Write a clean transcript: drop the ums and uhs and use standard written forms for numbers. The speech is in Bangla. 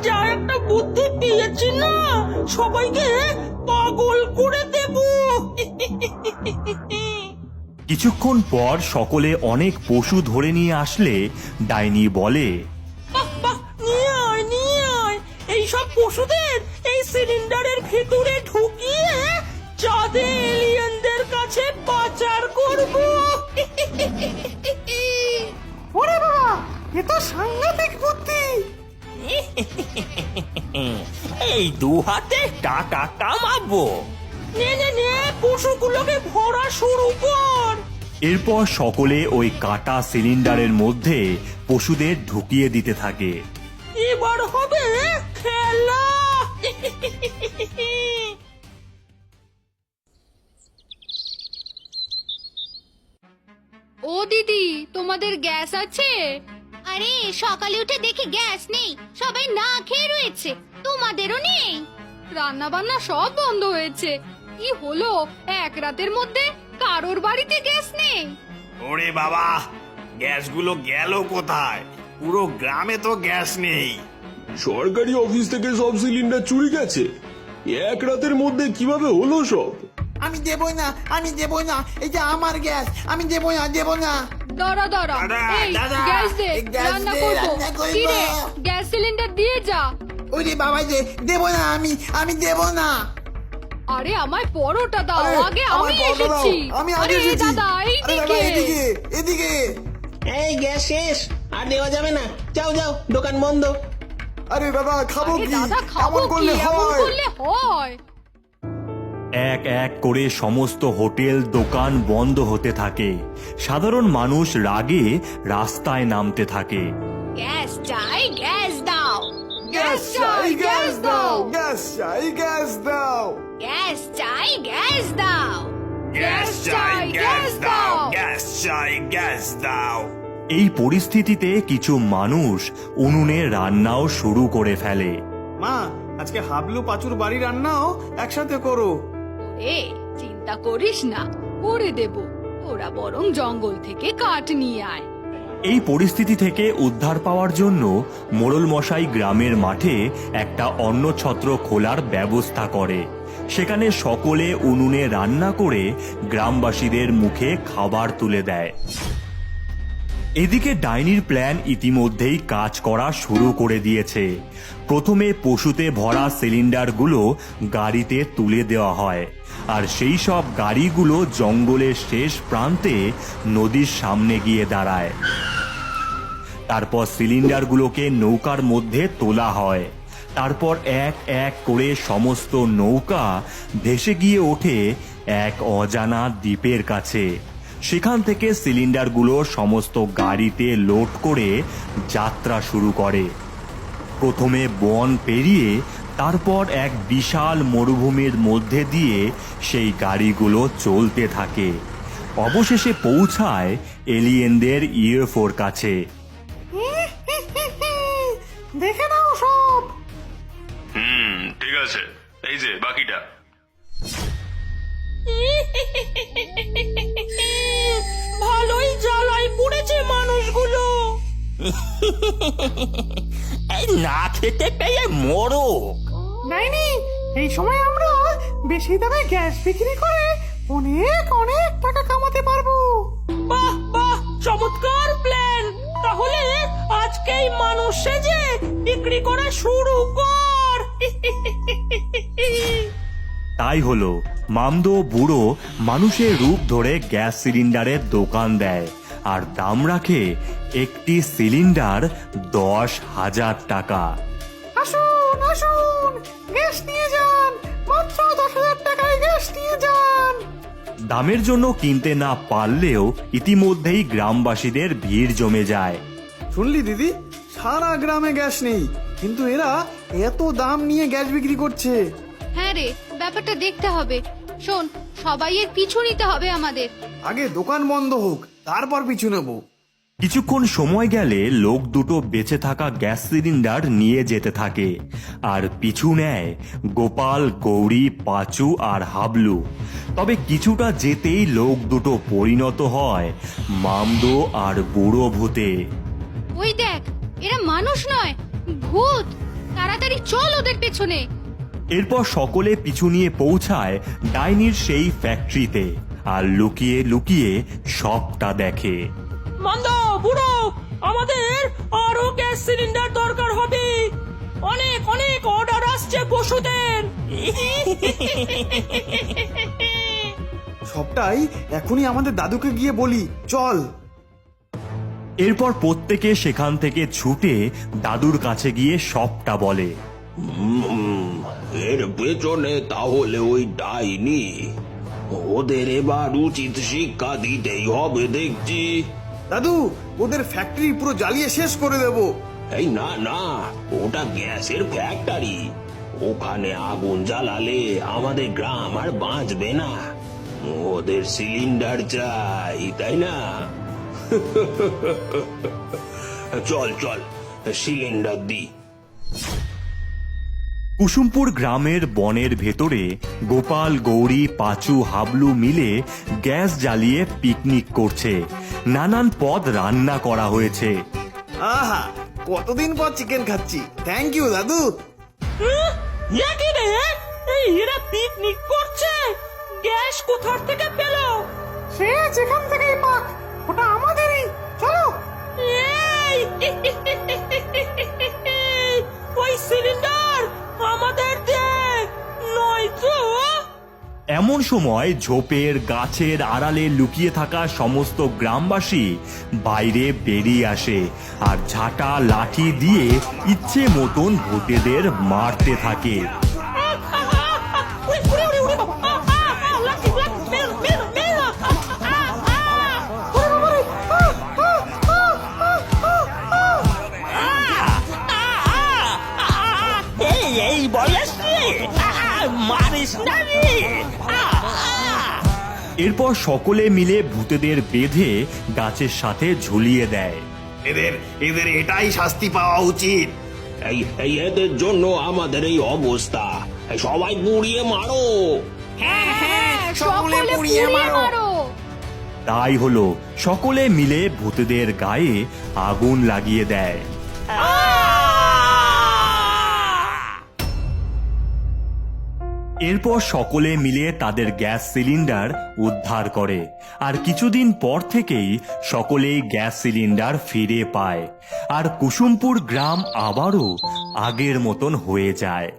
যা একটা বুদ্ধি পেয়েছি না, সবাইকে পাগল করে দেব। কিছুক্ষণ পর সকলে অনেক পশু ধরে নিয়ে আসলে ডাইনি বলে, বাহ বাহ, নিয়ে আয় এইসব পশুদের এই সিলিন্ডারের ভেতরে ঢুকিয়ে চাঁদে এলিয়েনদের কাছে পাচার করব। ওরে বাবা, এ তো সাংঘাতিক বুদ্ধি। এই দু হাতে টাকা কামাবো। নে পশুগুলোকে ভরা শুরু কর। এরপর সকলে ওই কাটা সিলিন্ডারের মধ্যে পশুদের ঢুকিয়ে দিতে থাকে। এবার হবে খেলা। ও দিদি, তোমাদের গ্যাস আছে? আরে সকালে উঠে দেখি গ্যাস নেই, সবাই না খেয়ে রয়েছে, তোমাদেরও নেই? রান্না বান্না সব বন্ধ হয়েছে। কি হলো, এক রাতের মধ্যে কারোর বাড়িতে গ্যাস নেই? ওরে বাবা, গ্যাসগুলো গেল কোথায়? পুরো গ্রামে তো গ্যাস নেই। সরকারি অফিস থেকে সব সিলিন্ডার চুরি গেছে। এক রাতের মধ্যে কিভাবে হলো সব? আমি দেবই না, এই যে আমার গ্যাস, আমি দেব না। দাঁড়া, দাদা, এই দাদা, গ্যাস দে, এই গ্যাস রান্না দে, করবো। রান্না করবো। কি রে, গ্যাস সিলিন্ডার দিয়ে যা। ওরে বাবা যে দেব না, আমি দেব না। আরে আমায় পরোটা দাও, আরে, আগে আমার আমি পরোটা দাও, এসেছি। আমি আগে আরে এসেছি। দাদা, আরে এইদিকে। দাদা, এদিকে। এই গ্যাস শেষ, আর দেওয়া যাবে না, যাও দোকান বন্ধ। আরে দাদা, খাবো আরে কি? দাদা, খাবো এমন কি? করলে এমন হয়? করলে হয়? এক এক করে সমস্ত হোটেল দোকান বন্ধ হতে থাকে। সাধারণ মানুষ রাগে রাস্তায় নামতে থাকে। গ্যাস চাই, গ্যাস দাও। গ্যাস চাই, গ্যাস দাও। গ্যাস চাই, গ্যাস দাও। গ্যাস চাই, গ্যাস দাও। গ্যাস চাই, গ্যাস দাও। গ্যাস চাই, গ্যাস দাও। এই পরিস্থিতিতে কিছু মানুষ উনুনে রান্নাও শুরু করে ফেলে। মা, আজকে হাবলু পাঁচুর বাড়ি রান্নাও একসাথে করো। ওরে, চিন্তা করিস না, করে দেব। ওরা বরং জঙ্গল থেকে কাঠ নিয়ে আয়। এই পরিস্থিতি থেকে উদ্ধার পাওয়ার জন্য মোড়ল মশাই গ্রামের মাঠে একটা অন্নছত্র খোলার ব্যবস্থা করে। সেখানে সকলে উনুনে রান্না করে গ্রামবাসীদের মুখে খাবার তুলে দেয়। এদিকে ডাইনির প্ল্যান ইতিমধ্যেই কাজ করা শুরু করে দিয়েছে। প্রথমে পশুতে ভরা সিলিন্ডারগুলো গাড়িতে তুলে দেওয়া হয়, আর সেই সব গাড়িগুলো জঙ্গলের শেষ প্রান্তে নদীর সামনে গিয়ে দাঁড়ায়। তারপর সিলিন্ডারগুলোকে নৌকার মধ্যে তোলা হয়। তারপর এক এক করে সমস্ত নৌকা ভেসে গিয়ে ওঠে এক অজানা দ্বীপের কাছে। সেখান থেকে সিলিন্ডারগুলো সমস্ত গাড়িতে লোড করে যাত্রা শুরু করে। প্রথমে বন পেরিয়ে তারপর এক বিশাল মরুভূমির মধ্যে দিয়ে সেই গাড়িগুলো চলতে থাকে। অবশেষে পৌঁছায় এলিয়েনদের ইউএফওর কাছে। দেখে নাও সব। ঠিক আছে, এই যে বাকিটা। ভালোই জ্বালাই পড়েছে মানুষগুলো। না খেতে পেয়ে মরুক। ডাইনি, এই সময় আমরা বেশি দামে গ্যাস বিক্রি করে অনেক টাকা কামাতে পারবো। বাহ বাহ, চমৎকার প্ল্যান। তাহলে আজকেই মানুষ সেজে বিক্রি করা শুরু কর। তাই হলো, মামদো বুড়ো মানুষের রূপ ধরে গ্যাস সিলিন্ডারের দোকান দেয়, আর দাম রাখে একটি সিলিন্ডার 10,000 টাকা। আসুন, গ্যাস নিয়ে যান, মাত্র 10,000 টাকায় গ্যাস নিয়ে যান। দামের জন্য কিনতে না পারলেও ইতিমধ্যেই গ্রামবাসীদের ভিড় জমে যায়। শুনলি দিদি, সারা গ্রামে গ্যাস নেই, কিন্তু এরা এত দাম নিয়ে গ্যাস বিক্রি করছে। হ্যাঁ রে, ব্যাপারটা দেখতে হবে। শোন, সবাইয়ের পিছু নিতে হবে আমাদের। আগে দোকান বন্ধ হোক, তারপর পিছু নেবো। কিছুক্ষণ সময় গেলে লোক দুটো বেঁচে থাকা গ্যাস সিলিন্ডার নিয়ে যেতে থাকে, আর পিছু নেয় গোপাল, গৌরী, পাঁচু আর হাবলু। তবে কিছুটা যেতেই লোক দুটো পরিণত হয় মামদো আর বুড়ো ভূতে। ওই দেখ, এরা মানুষ নয়, ভূত! তাড়াতাড়ি চল ওদের পেছনে। এরপর সকলে পিছু নিয়ে পৌঁছায় ডাইনির সেই ফ্যাক্টরিতে আর লুকিয়ে লুকিয়ে সবটা দেখে। মান্দা বুড়ো, আমাদের আরো গ্যাস সিলিন্ডার দরকার হবে। অনেক অনেক অর্ডার আসছে পশুদের। সবটাই এখনই আমাদের দাদুকে গিয়ে বলি, চল। এরপর প্রত্যেকে সেখান থেকে ছুটে দাদুর কাছে গিয়ে সবটা বলে। এর পেছনে তাহলে ওই ডাইনি, ওদের এবার উচিত শিক্ষা দিতেই হবে দেখছি। দাদু, ওদের ফ্যাক্টরি পুরো জ্বালিয়ে শেষ করে দেবো। এই না না, ওটা গ্যাসের ফ্যাক্টরি, ওখানে আগুন জ্বালালে আমাদের গ্রাম আর বাঁচবে না। ওদের সিলিন্ডার চাই, তাই না? চল চল, সিলিন্ডার দি। কুসুমপুর গ্রামের বনের ভেতরে গোপাল, গৌরী, পাঁচু, হাবলু মিলে গ্যাস জ্বালিয়ে পিকনিক করছে। নানান পদ রান্না করা হয়েছে। আহা, কতদিন পর চিকেন খাচ্ছি। থ্যাংক ইউ দাদু। কি রে, এই এরা পিকনিক করছে? গ্যাস কোথার থেকে পেলো? সে যেখান থেকেই পাক, ওটা আমাদেরই। চলো। এই ওই সিলিন্ডার আমাদের দে, নয়তো। এমন সময় ঝোপের গাছের আড়ালে লুকিয়ে থাকা সমস্ত গ্রামবাসী বাইরে বেরিয়ে আসে আর ঝাঁটা লাঠি দিয়ে ইচ্ছে মতন ভূতেদের মারতে থাকে। এই বয়সে মারিস না রে। এরপর সকলে মিলে ভূতেদের বেঁধে গাছের সাথে ঝুলিয়ে দেয়। এদের এদের এটাই শাস্তি পাওয়া উচিত। এই এদের জন্য আমাদের এই অবস্থা। সবাই পুড়িয়ে মারো। সকলে পুড়িয়ে মারো। তাই হলো, সকলে মিলে ভূতেদের গায়ে আগুন লাগিয়ে দেয়। এরপর সকলে মিলে তাদের গ্যাস সিলিন্ডার উদ্ধার করে আর কিছুদিন পর থেকেই সকলেই গ্যাস সিলিন্ডার ফিরে পায় আর কুসুমপুর গ্রাম আবারও আগের মতন হয়ে যায়।